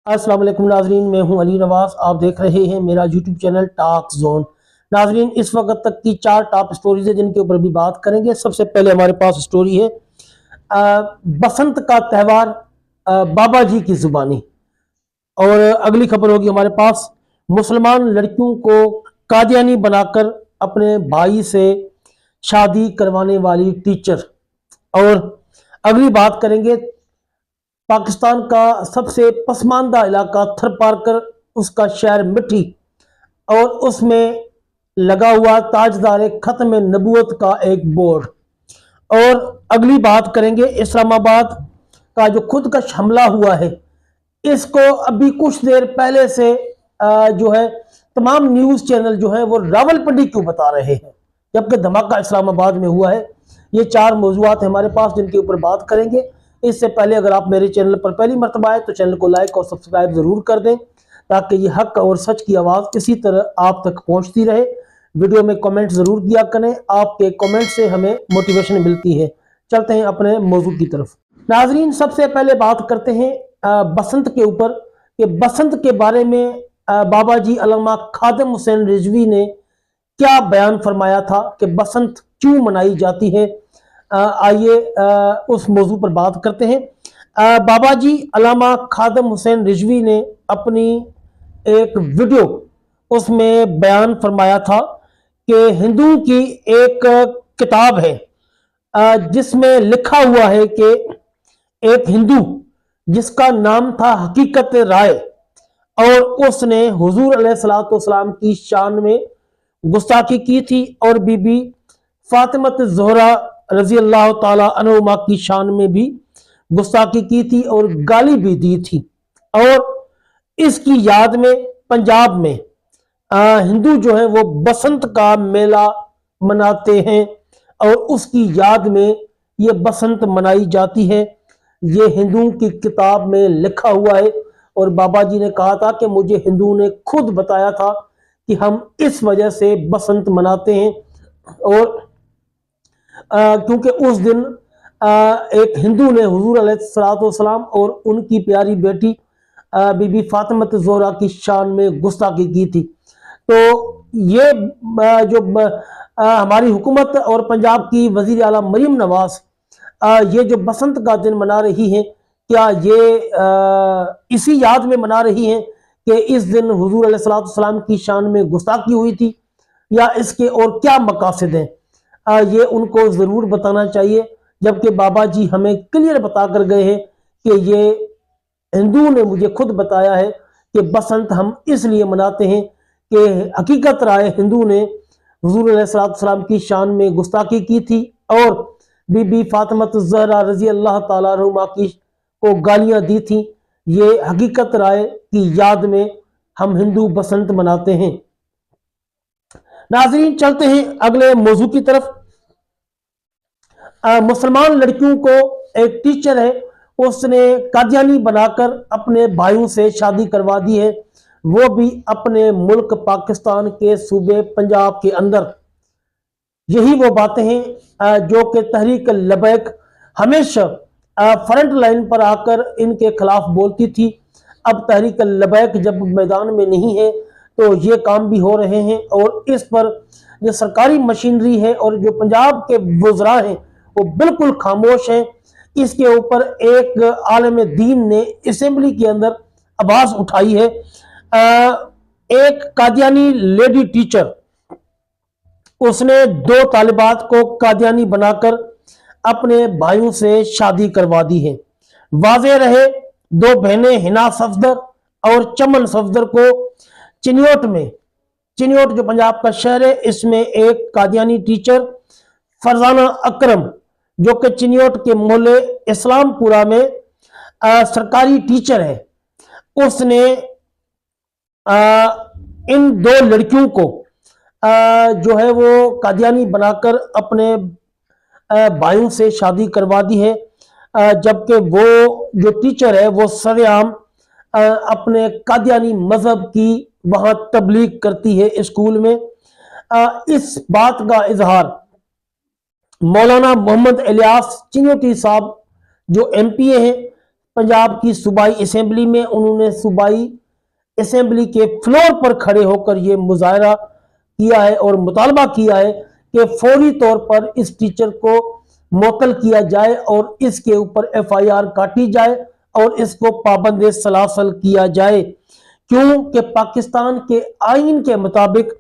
अस्सलाम वालेकुम नाजरीन, मैं हूं अली नवाज। आप देख रहे हैं मेरा यूट्यूब चैनल टॉक जोन। नाजरीन, इस वक्त तक की 4 टॉप स्टोरीज है जिनके ऊपर भी बात करेंगे। सबसे पहले हमारे पास स्टोरी है बसंत का त्यौहार, बाबा जी की जुबानी। और अगली खबर होगी हमारे पास मुसलमान लड़कियों को कादियानी बनाकर अपने भाई से शादी करवाने वाली टीचर। और अगली बात करेंगे पाकिस्तान का सबसे पसमानदा इलाका थरपारकर, उसका शहर मिठी और उसमें लगा हुआ ताजदार खत्म नबूवत का एक बोर्ड। और अगली बात करेंगे इस्लामाबाद का जो खुदकश हमला हुआ है, इसको अभी कुछ देर पहले से जो है तमाम न्यूज चैनल जो है वो रावलपिंडी क्यों बता रहे हैं, जबकि धमाका इस्लामाबाद में हुआ है। ये 4 मौजूआत है हमारे पास जिनके ऊपर बात करेंगे। इससे पहले अगर आप मेरे चैनल पर पहली मर्तबा आए तो चैनल को लाइक और सब्सक्राइब जरूर कर दें, ताकि ये हक और सच की आवाज़ इसी तरह आप तक पहुंचती रहे। वीडियो में कमेंट जरूर किया करें, आपके कमेंट से हमें मोटिवेशन मिलती है। चलते हैं अपने मौजू की तरफ। नाजरीन, सबसे पहले बात करते हैं बसंत के ऊपर कि बसंत के बारे में बाबा जी अल्लामा खादिम हुसैन रिजवी ने क्या बयान फरमाया था कि बसंत क्यों मनाई जाती है। आइए उस मौजू पर बात करते हैं। बाबा जी अल्लामा खादिम हुसैन रिजवी ने अपनी एक वीडियो उसमें बयान फरमाया था कि हिंदू की एक किताब है जिसमें लिखा हुआ है कि एक हिंदू जिसका नाम था हकीकत राय, और उसने हुजूर अलैहिस्सलाम की शान में गुस्ताखी की थी और बीबी फातिमत ज़ोहरा रजी अल्लाह ताला अन्हुमा की शान में भी गुस्ताखी की थी और गाली भी दी थी। और इसकी याद में पंजाब में हिंदू जो है वो बसंत का मेला मनाते हैं और उसकी याद में ये बसंत मनाई जाती है। ये हिंदू की किताब में लिखा हुआ है और बाबा जी ने कहा था कि मुझे हिंदू ने खुद बताया था कि हम इस वजह से बसंत मनाते हैं। और क्योंकि उस दिन एक हिंदू ने हुजूर अलैहिस्सलाम और उनकी प्यारी बेटी बीबी फातिमत ज़ोहरा की शान में गुस्ताखी की थी। तो ये जो हमारी हुकूमत और पंजाब की वज़ीर आला मरीम नवाज ये जो बसंत का दिन मना रही है, क्या ये इसी याद में मना रही हैं कि इस दिन हुजूर अलैहिस्सलाम की शान में गुस्ताखी हुई थी, या इसके और क्या मकासद हैं? ये उनको ज़रूर बताना चाहिए। जबकि बाबा जी हमें क्लियर बता कर गए हैं कि ये हिंदू ने मुझे खुद बताया है कि बसंत हम इसलिए मनाते हैं कि हकीकत राय हिंदू ने हुजूर अलैहिस्सलाम की शान में गुस्ताखी की थी और बीबी फातिमत ज़हरा रजी अल्लाह ताला अन्हुमा की को गालियां दी थी। ये हकीकत राय की याद में हम हिंदू बसंत मनाते हैं। नाजरीन, चलते हैं अगले मौजू की तरफ। मुसलमान लड़कियों को एक टीचर है, उसने कादियानी बनाकर अपने भाइयों से शादी करवा दी है, वो भी अपने मुल्क पाकिस्तान के सूबे पंजाब के अंदर। यही वो बातें हैं जो कि तहरीक लबैक हमेशा फ्रंट लाइन पर आकर इनके खिलाफ बोलती थी। अब तहरीक लबैक जब मैदान में नहीं है तो ये काम भी हो रहे हैं, और इस पर जो सरकारी मशीनरी है और जो पंजाब के वज़रा हैं वो बिल्कुल खामोश हैं। इसके ऊपर एक आलिम दीन ने असेंबली के अंदर आवाज़ उठाई है। एक कादियानी लेडी टीचर, उसने 2 तालिबात को कादियानी बनाकर अपने भाइयों से शादी करवा दी है। वाज़े रहे 2 बहनें हिना सफदर और चमन सफदर को चिन्योट जो पंजाब का शहर है, इसमें एक कादियानी टीचर फरजाना अकरम जो कि चिन्योट के मोहल्ले इस्लामपुरा में सरकारी टीचर है, उसने इन 2 लड़कियों को जो है वो कादियानी बनाकर अपने भाइयों से शादी करवा दी है। जबकि वो जो टीचर है वो सरेआम अपने कादियानी मजहब की वहां तबलीग करती है स्कूल में। इस बात का इजहार मौलाना मोहम्मद इलियास चिन्योटी साहब जो MPA हैं पंजाब की सूबाई असेंबली में उन्होंने सूबाई असेंबली के फ्लोर पर खड़े होकर ये मुजाहरा किया है और मुतालबा किया है कि फौरी तौर पर इस टीचर को मुअत्तल किया जाए और इसके ऊपर FIR काटी जाए और इसको पाबंद सलासल किया जाए, क्योंकि पाकिस्तान के आईन के मुताबिक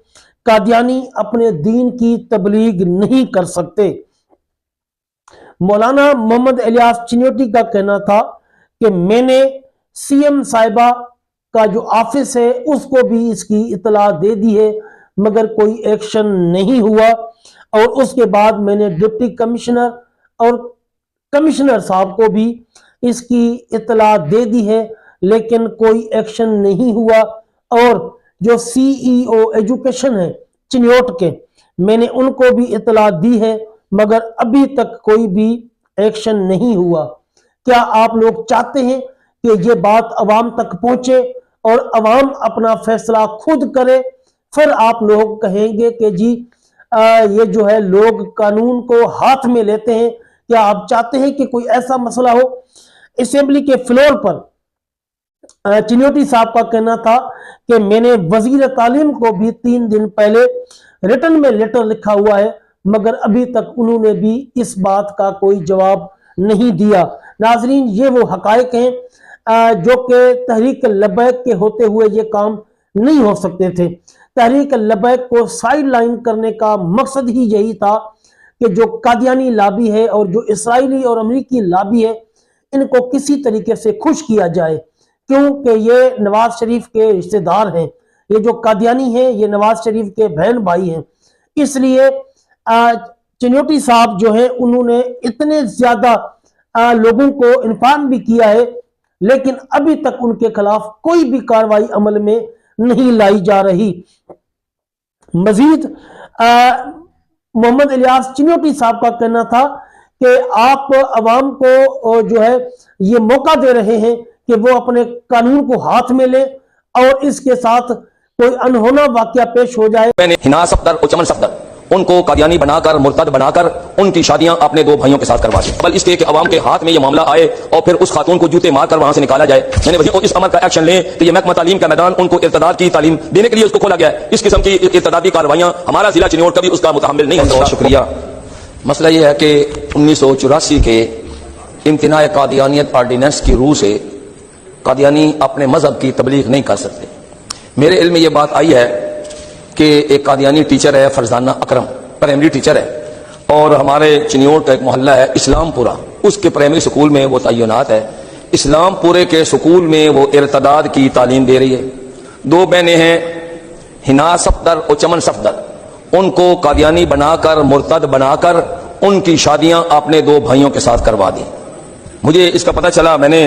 कादियानी अपने दीन की तबलीग नहीं कर सकते। मौलाना मोहम्मद इलियास चिन्योटी का कहना था कि मैंने CM साहिबा का जो ऑफिस है उसको भी इसकी इतला दे दी है, मगर कोई एक्शन नहीं हुआ। और उसके बाद मैंने डिप्टी कमिश्नर और कमिश्नर साहब को भी इसकी इतला दे दी है, लेकिन कोई एक्शन नहीं हुआ। और जो CEO एजुकेशन है चिन्योट के, मैंने उनको भी इतला दी है, मगर अभी तक कोई भी एक्शन नहीं हुआ। क्या आप लोग चाहते हैं कि ये बात अवाम तक पहुंचे और अवाम अपना फैसला खुद करे? फिर आप लोग कहेंगे कि जी ये जो है लोग कानून को हाथ में लेते हैं। क्या आप चाहते हैं कि कोई ऐसा मसला हो? असेंबली के फ्लोर पर चिन्योटी साहब का कहना था कि मैंने वजीर तालीम को भी 3 दिन पहले रिटर्न में लेटर लिखा हुआ है, मगर अभी तक उन्होंने भी इस बात का कोई जवाब नहीं दिया। नाजरीन, ये वो हकायक हैं जो कि तहरीक लबैक के होते हुए ये काम नहीं हो सकते थे। तहरीक लबैक को साइड लाइन करने का मकसद ही यही था कि जो कादियानी लाबी है और जो इसराइली और अमेरिकी लाबी है, इनको किसी तरीके से खुश किया जाए, क्योंकि ये नवाज शरीफ के रिश्तेदार हैं। ये जो कादियानी हैं ये नवाज शरीफ के बहन भाई हैं। इसलिए चिन्योटी साहब जो है उन्होंने इतने ज्यादा लोगों को इन्फॉर्म भी किया है, लेकिन अभी तक उनके खिलाफ कोई भी कार्रवाई अमल में नहीं लाई जा रही। मजीद मोहम्मद इलियास चिन्योटी साहब का कहना था कि आप अवाम को जो है ये मौका दे रहे हैं कि वो अपने कानून को हाथ में ले और इसके साथ कोई अनहोना वाकया पेश हो जाए। मैंने हिना सफदर और चमन सफदर उनको कादियानी बनाकर मुर्तद बनाकर उनकी शादियां अपने 2 भाइयों के साथ करवा दी। बल इसके कि अवाम के हाथ में ये मामला आए और फिर उस खातून को जूते मारकर वहां से निकाला जाए। मैंने वही इस अमल का एक्शन ले कि ये महकमा तालीम का मैदान उनको इर्तदाद की तालीम देने के लिए उसको खोला गया है। इस किस्म की इर्तदादी कार्रवाइयां हमारा जिला चिन्योट कभी उसका मुतहम्मिल नहीं होता। शुक्रिया। मसला ये है कि 1984 के इम्तिनाए कादियानियत आर्डिनेंस की रूह से कादियानी अपने मजहब की तबलीग नहीं कर सकते। मेरे इल्म में ये बात आई है कि एक कादियानी टीचर है, फरजाना अकरम, प्राइमरी टीचर है, और हमारे चिन्योट का एक मोहल्ला है इस्लामपुरा, उसके प्राइमरी स्कूल में वो तैनात है। इस्लामपुरे के स्कूल में वो इर्तदाद की तालीम दे रही है। 2 बहनें हैं, हिना सफदर और चमन सफदर, उनको कादियानी बनाकर मुर्तद बनाकर उनकी शादियां अपने 2 भाइयों के साथ करवा दी। मुझे इसका पता चला, मैंने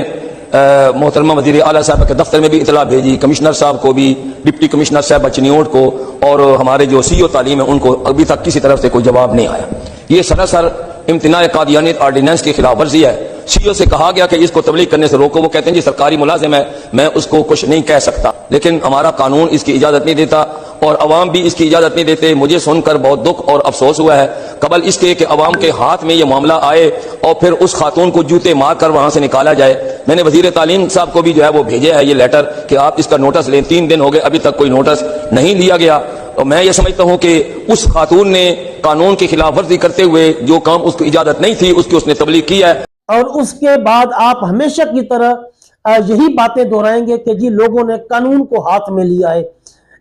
मोहतरमा वज़ीर आला साहब के दफ्तर में भी इतला भेजी, कमिश्नर साहब को भी, डिप्टी कमिश्नर साहब चिन्योट को, और हमारे जो CEO तालीम है उनको अभी तक किसी तरफ से कोई जवाब नहीं आया। ये सरासर इम्तिनाए कादियानियत आर्डिनेंस की खिलाफ वर्जी है। CEO से कहा गया कि इसको तबलीग करने से रोको, वो कहते हैं जी सरकारी मुलाजिम है, मैं उसको कुछ नहीं कह सकता, लेकिन हमारा कानून इसकी इजाजत नहीं देता और अवाम भी इसकी इजाजत नहीं देते। मुझे सुनकर बहुत दुख और अफसोस हुआ है, कबल इसके कि अवाम के हाथ में ये मामला आए और फिर उस खातून को जूते मार कर वहां से निकाला जाए। मैंने वजीर तालीम साहब को भी जो है वो भेजा है ये लेटर कि आप इसका नोटिस लें। 3 दिन हो गए, अभी तक कोई नोटिस नहीं लिया गया। और मैं ये समझता हूं कि उस खातून ने कानून की खिलाफ वर्जी करते हुए जो काम उसको इजाजत नहीं थी उसकी उसने तबलीग की है। और उसके बाद आप हमेशा की तरह यही बातें दोहराएंगे कि जी लोगों ने कानून को हाथ में लिया है।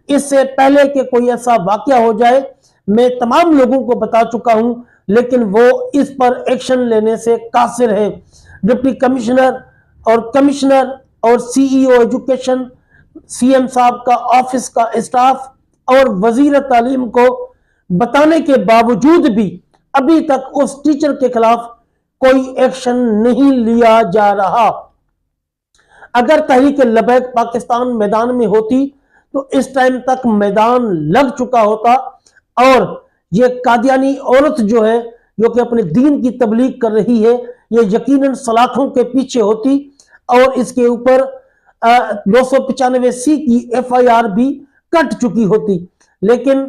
इससे पहले कि कोई ऐसा वाकया हो जाए, मैं तमाम लोगों को बता चुका हूं, लेकिन वो इस पर एक्शन लेने से कासिर है। डिप्टी कमिश्नर और कमिश्नर और CEO एजुकेशन, CM साहब का ऑफिस का स्टाफ और वजीर तालीम को बताने के बावजूद भी अभी तक उस टीचर के खिलाफ कोई एक्शन नहीं लिया जा रहा। अगर तहरीक लबैक पाकिस्तान मैदान में होती तो इस टाइम तक मैदान लग चुका होता और ये कादियानी औरत जो है, जो कि अपने दीन की तबलीग कर रही है, ये यकीनन सलाखों के पीछे होती और इसके ऊपर 295C की FIR भी कट चुकी होती। लेकिन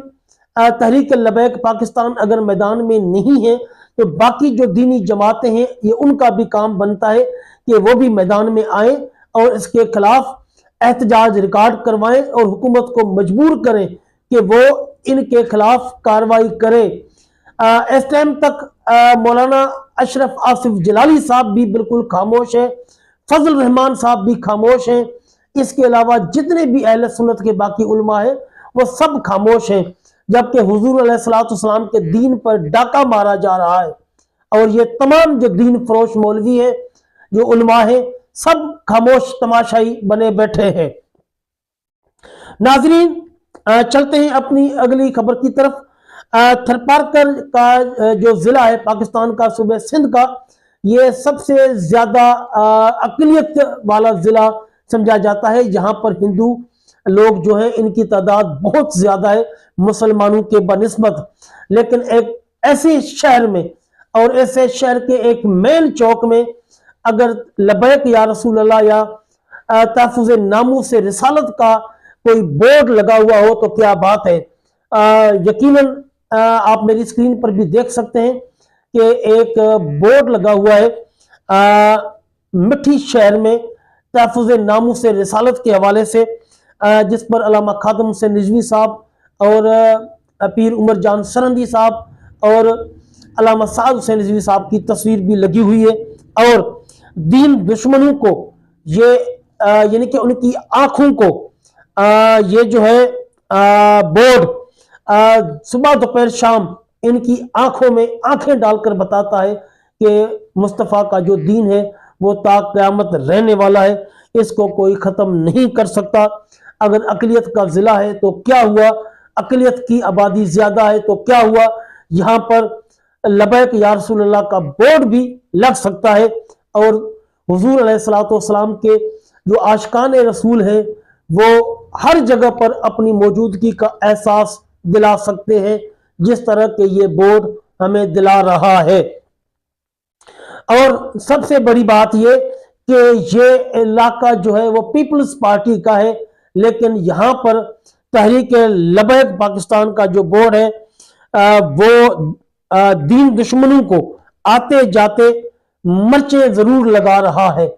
तहरीक लबैक पाकिस्तान अगर मैदान में नहीं है तो बाकी जो दीनी जमातें हैं ये उनका भी काम बनता है کہ وہ بھی میدان میں آئیں اور اس کے خلاف احتجاج ریکارڈ کروائیں اور حکومت کو مجبور کریں کہ وہ ان کے خلاف کارروائی کرے۔ اس ٹائم تک مولانا اشرف آصف جلالی صاحب بھی بالکل خاموش ہیں، فضل الرحمان صاحب بھی خاموش ہیں، اس کے علاوہ جتنے بھی اہل سنت کے باقی علماء ہیں وہ سب خاموش ہیں، جبکہ حضور علیہ السلام کے دین پر ڈاکہ مارا جا رہا ہے اور یہ تمام جو دین فروش مولوی ہیں، جو علماء ہیں، سب خاموش تماشائی بنے بیٹھے ہیں۔ ناظرین، چلتے ہیں اپنی اگلی خبر کی طرف۔ تھرپارکر کا جو ضلع ہے پاکستان کا، صوبہ سندھ کا، یہ سب سے زیادہ اقلیت والا ضلع سمجھا جاتا ہے۔ یہاں پر ہندو لوگ جو ہیں ان کی تعداد بہت زیادہ ہے مسلمانوں کے بنسبت، لیکن ایک ایسے شہر میں اور ایسے شہر کے ایک مین چوک میں اگر لبیک یا رسول اللہ یا تحفظ ناموس رسالت کا کوئی بورڈ لگا ہوا ہو تو کیا بات ہے۔ یقیناً آپ میری اسکرین پر بھی دیکھ سکتے ہیں کہ ایک بورڈ لگا ہوا ہے مٹھی شہر میں تحفظ ناموس رسالت کے حوالے سے، جس پر علامہ خادم حسین نجوی صاحب اور پیر عمر جان سرندی صاحب اور علامہ سعد حسین نجوی صاحب کی تصویر بھی لگی ہوئی ہے، اور دین دشمنوں کو یہ یعنی کہ ان کی آنکھوں کو یہ جو ہے بورڈ صبح دوپہر شام ان کی آنکھوں میں آنکھیں ڈال کر بتاتا ہے کہ مصطفیٰ کا جو دین ہے وہ تا قیامت رہنے والا ہے، اس کو کوئی ختم نہیں کر سکتا۔ اگر اقلیت کا ضلع ہے تو کیا ہوا، اقلیت کی آبادی زیادہ ہے تو کیا ہوا، یہاں پر لبیک یا رسول اللہ کا بورڈ بھی لگ سکتا ہے، اور حضور علیہ السلام کے جو عاشقان رسول ہیں وہ ہر جگہ پر اپنی موجودگی کا احساس دلا سکتے ہیں، جس طرح کہ یہ بورڈ ہمیں دلا رہا ہے۔ اور سب سے بڑی بات یہ کہ یہ علاقہ جو ہے وہ پیپلز پارٹی کا ہے، لیکن یہاں پر تحریک لبیک پاکستان کا جو بورڈ ہے وہ دین دشمنوں کو آتے جاتے مرچیں ضرور لگا رہا ہے۔